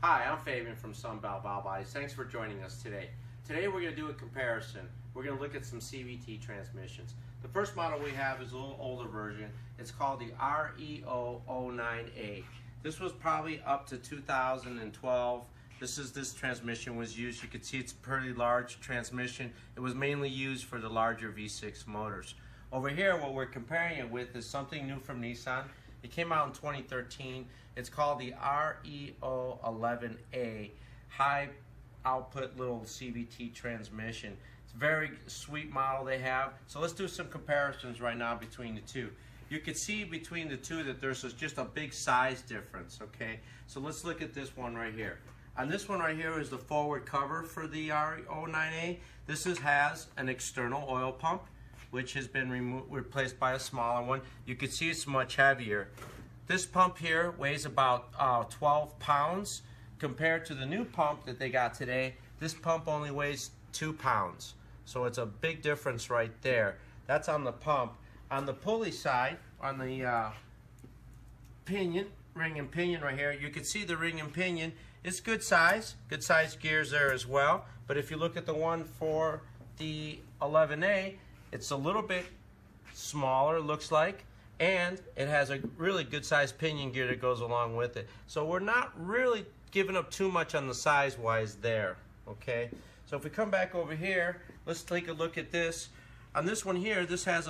Hi, I'm Fabian from Sunbelt Valve Bodies. Thanks for joining us today. Today we're going to do a comparison. We're going to look at some CVT transmissions. The first model we have is a little older version. It's called the RE0F11A. This was probably up to 2012. This transmission was used. You can see it's a pretty large transmission. It was mainly used for the larger V6 motors. Over here, what we're comparing it with is something new from Nissan. It came out in 2013. It's called the RE011A, high output little CVT transmission. It's a very sweet model they have. So let's do some comparisons right now between the two. You can see between the two that there's just a big size difference, okay? So let's look at this one right here. On this one right here is the forward cover for the RE011A. This has an external oil pump, which has been replaced by a smaller one. You can see it's much heavier. This pump here weighs about 12 pounds. Compared to the new pump that they got today, this pump only weighs 2 pounds. So it's a big difference right there. That's on the pump. On the pulley side, on the pinion, ring and pinion right here, you can see the ring and pinion. It's good size gears there as well. But if you look at the one for the 11A, it's a little bit smaller, looks like, and it has a really good sized pinion gear that goes along with it. So we're not really giving up too much on the size wise there, okay? So if we come back over here, let's take a look at this. On this one here, this has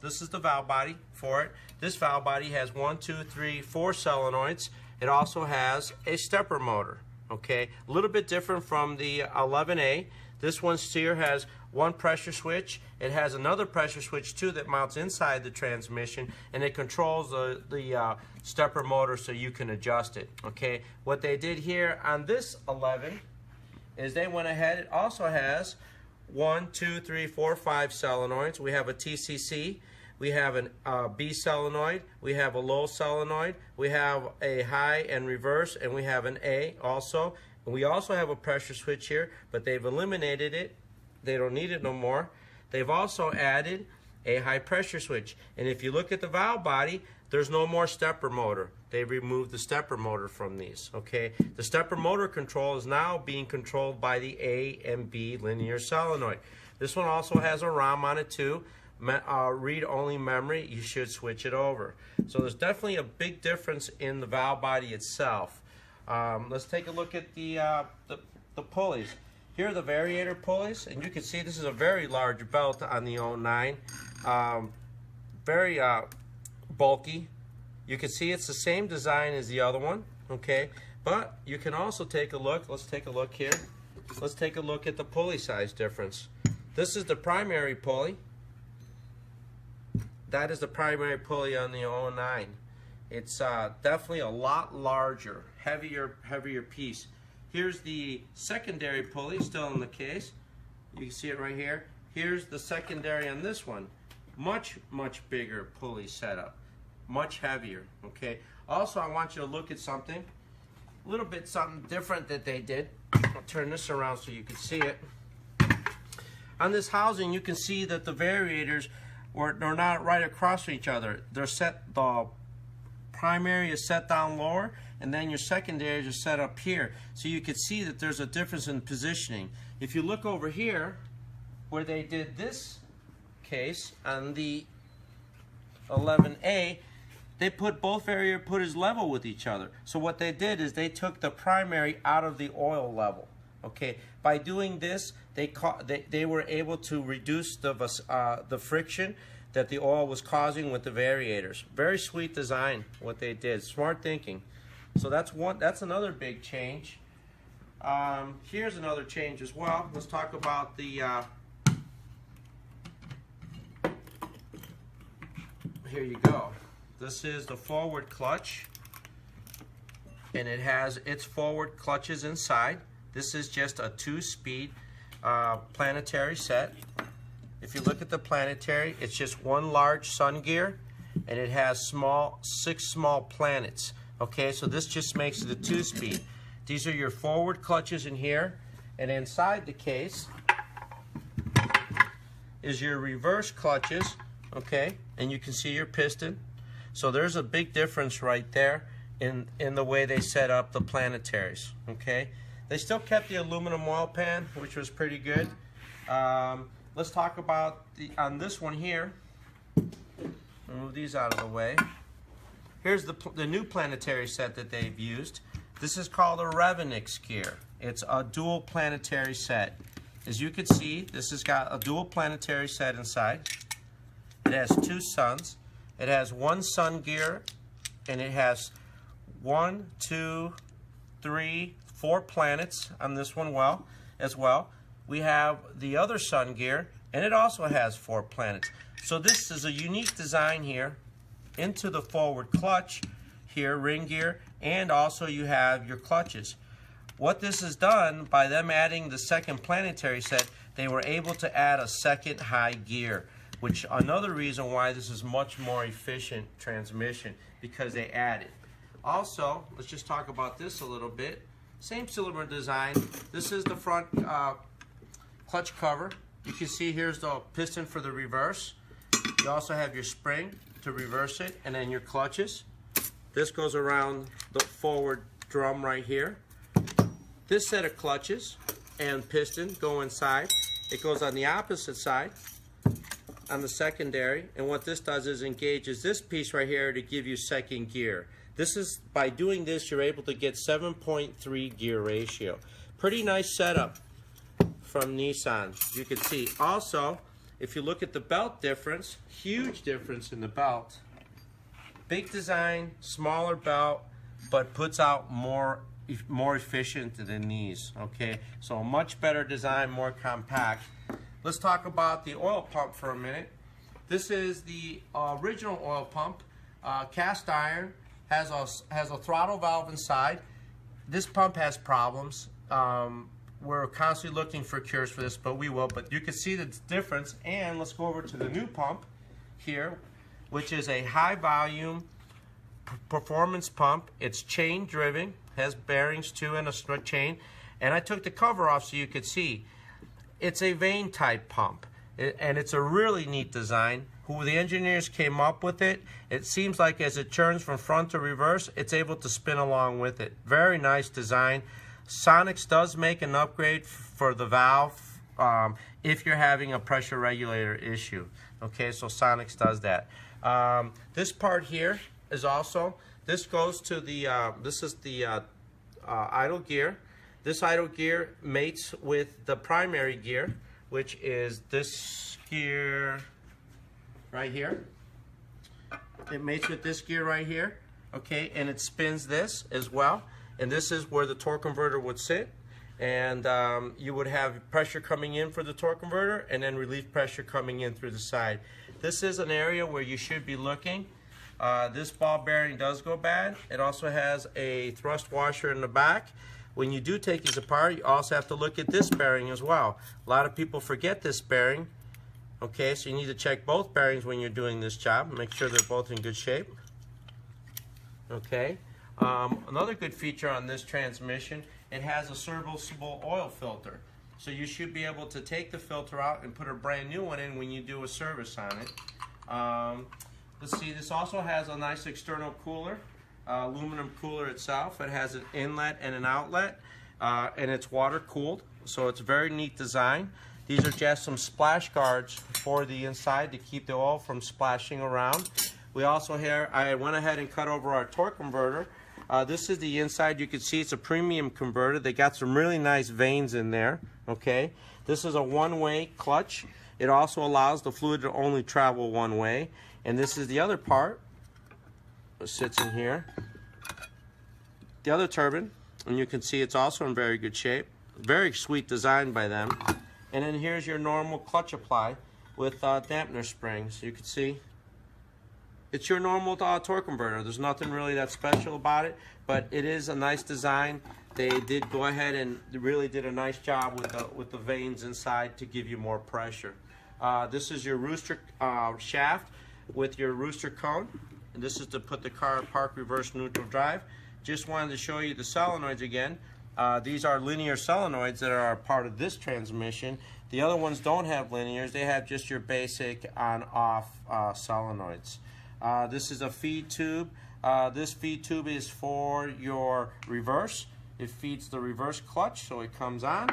this is the valve body for it. This valve body has 4 solenoids. It also has a stepper motor, okay? A little bit different from the 11A. This one here has one pressure switch. It has another pressure switch too that mounts inside the transmission, and it controls the stepper motor so you can adjust it, okay? What they did here on this 11 is they went ahead. It also has 5 solenoids. We have a TCC. We have a B solenoid, we have a low solenoid, we have a high and reverse, and we have an A also. And we also have a pressure switch here, but they've eliminated it. They don't need it no more. They've also added a high pressure switch. And if you look at the valve body, there's no more stepper motor. They removed the stepper motor from these, okay? The stepper motor control is now being controlled by the A and B linear solenoid. This one also has a ROM on it too. Read-only memory, you should switch it over. So there's definitely a big difference in the valve body itself. Let's take a look at the pulleys. Here are the variator pulleys, and you can see this is a very large belt on the 09. Very bulky. You can see it's the same design as the other one, okay? But you can also take a look. Let's take a look here. Let's take a look at the pulley size difference. This is the primary pulley. That is the primary pulley on the 09. It's definitely a lot larger, heavier piece. Here's the secondary pulley still in the case. You can see it right here. Here's the secondary on this one. Much bigger pulley setup, much heavier, okay? Also, I want you to look at something, a little bit something different that they did. I'll turn this around so you can see it. On this housing, you can see that the variators they're not right across from each other. They're set, the primary is set down lower, and then your secondaries are set up here. So you can see that there's a difference in positioning. If you look over here, where they did this case on the 11A, they put both variator putters level with each other. So what they did is they took the primary out of the oil level. Okay, by doing this, they were able to reduce the friction that the oil was causing with the variators. Very sweet design, what they did. Smart thinking. So that's another big change. Here's another change as well. Let's talk about the. Here you go. This is the forward clutch, and it has its forward clutches inside. This is just a 2-speed Planetary set. If you look at the Planetary, it's just one large sun gear, and it has 6 small planets. Okay, so this just makes it a 2-speed. These are your forward clutches in here, and inside the case is your reverse clutches, okay, and you can see your piston. So there's a big difference right there. in the way they set up the Planetaries. Okay, they still kept the aluminum oil pan, which was pretty good. Let's talk about on this one here. Move these out of the way. Here's the new Planetary set that they've used. This is called a Revenix gear. It's a dual Planetary set. As you can see, this has got a dual Planetary set inside. It has 2 suns. It has 1 sun gear, and it has 1, 2, 3, 4 planets on this one as well. We have the other sun gear, and it also has 4 planets. So this is a unique design here into the forward clutch here, ring gear, and also you have your clutches. What this has done, by them adding the second Planetary set, they were able to add a second high gear, which another reason why this is much more efficient transmission, because they added. Also, let's just talk about this a little bit. Same cylinder design. This is the front clutch cover. You can see here's the piston for the reverse. You also have your spring to reverse it, and then your clutches. This goes around the forward drum right here. This set of clutches and piston go inside. It goes on the opposite side on the secondary, and what this does is engages this piece right here to give you second gear. This is, by doing this, you're able to get 7.3 gear ratio. Pretty nice setup from Nissan, you can see. Also, if you look at the belt difference, huge difference in the belt. Big design, smaller belt, but puts out more efficient than these. Okay, so a much better design, more compact. Let's talk about the oil pump for a minute. This is the original oil pump, cast iron, has a throttle valve inside. This pump has problems. We're constantly looking for cures for this, but we will. But you can see the difference. And let's go over to the new pump here, which is a high volume performance pump. It's chain driven, has bearings too, and a chain. And I took the cover off so you could see. It's a vane type pump, and it's a really neat design. Who the engineers came up with it. It seems like as it turns from front to reverse, it's able to spin along with it. Very nice design. Sonics does make an upgrade for the valve if you're having a pressure regulator issue. Okay, so Sonics does that. This part here is also, this goes to the, this is the idle gear. This idle gear mates with the primary gear, which is this gear right here. It mates with this gear right here, okay, and it spins this as well. And this is where the torque converter would sit, and you would have pressure coming in for the torque converter and then relief pressure coming in through the side. This is an area where you should be looking. This ball bearing does go bad. It also has a thrust washer in the back. When you do take these apart, you also have to look at this bearing as well. A lot of people forget this bearing. Okay, so you need to check both bearings when you're doing this job. Make sure they're both in good shape. Okay. Another good feature on this transmission, it has a serviceable oil filter. So you should be able to take the filter out and put a brand new one in when you do a service on it. Let's see, this also has a nice external cooler, aluminum cooler itself. It has an inlet and an outlet, and it's water cooled, so it's a very neat design. These are just some splash guards for the inside to keep the oil from splashing around. We also here, I went ahead and cut over our torque converter. This is the inside. You can see it's a premium converter. They got some really nice vanes in there. Okay, this is a one-way clutch. It also allows the fluid to only travel one way. And this is the other part that sits in here. The other turbine, and you can see it's also in very good shape. Very sweet design by them. And then here's your normal clutch apply with dampener springs. You can see it's your normal torque converter. There's nothing really that special about it, but it is a nice design. They did go ahead and really did a nice job with the vanes inside to give you more pressure. This is your rooster shaft with your rooster cone, and this is to put the car in park, reverse, neutral drive. Just wanted to show you the solenoids again. These are linear solenoids that are a part of this transmission. The other ones don't have linears. They have just your basic on-off solenoids. This is a feed tube This feed tube is for your reverse. It feeds the reverse clutch, so it comes on.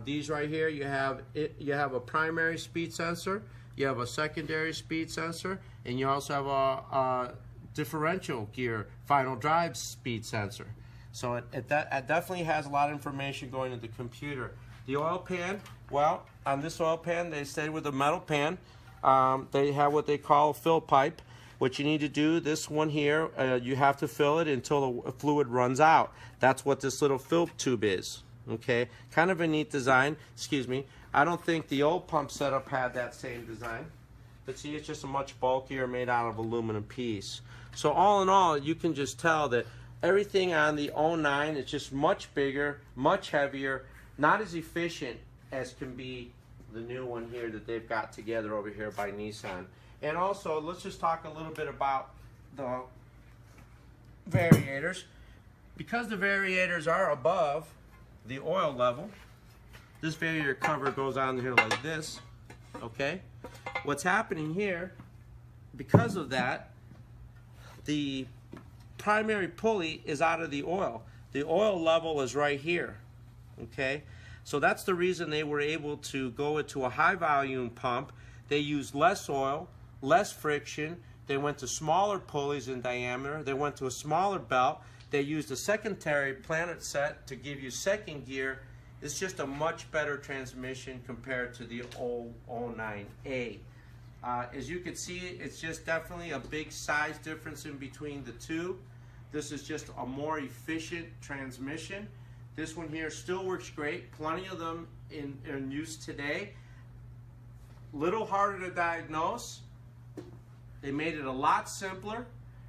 These right here, you have a primary speed sensor, you have a secondary speed sensor, and you also have a differential gear final drive speed sensor. So it definitely has a lot of information going into the computer. The oil pan, well, on this oil pan, they stayed with a metal pan. They have what they call a fill pipe. What you need to do, this one here, you have to fill it until the fluid runs out. That's what this little fill tube is. Okay, kind of a neat design. Excuse me. I don't think the old pump setup had that same design. But see, it's just a much bulkier, made out of aluminum piece. So all in all, you can just tell that everything on the 09 is just much bigger, much heavier, not as efficient as can be the new one here that they've got together over here by Nissan. And also, let's just talk a little bit about the variators. Because the variators are above the oil level, this variator cover goes on here like this, okay? What's happening here, because of that, the primary pulley is out of the oil. The oil level is right here, okay? So that's the reason they were able to go into a high volume pump. They used less oil, less friction. They went to smaller pulleys in diameter. They went to a smaller belt. They used a secondary planet set to give you second gear. It's just a much better transmission compared to the old 09A. As you can see, it's just definitely a big size difference in between the two. This is just a more efficient transmission. This one here still works great. Plenty of them in use today. Little harder to diagnose. They made it a lot simpler,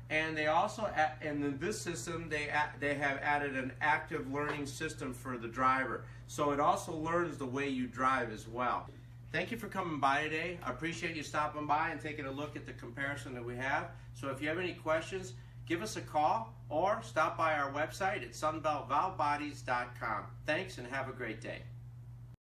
and they also, and in this system, they have added an active learning system for the driver. So it also learns the way you drive as well. Thank you for coming by today. I appreciate you stopping by and taking a look at the comparison that we have. So if you have any questions, give us a call or stop by our website at sunbeltvalvebodies.com. Thanks and have a great day.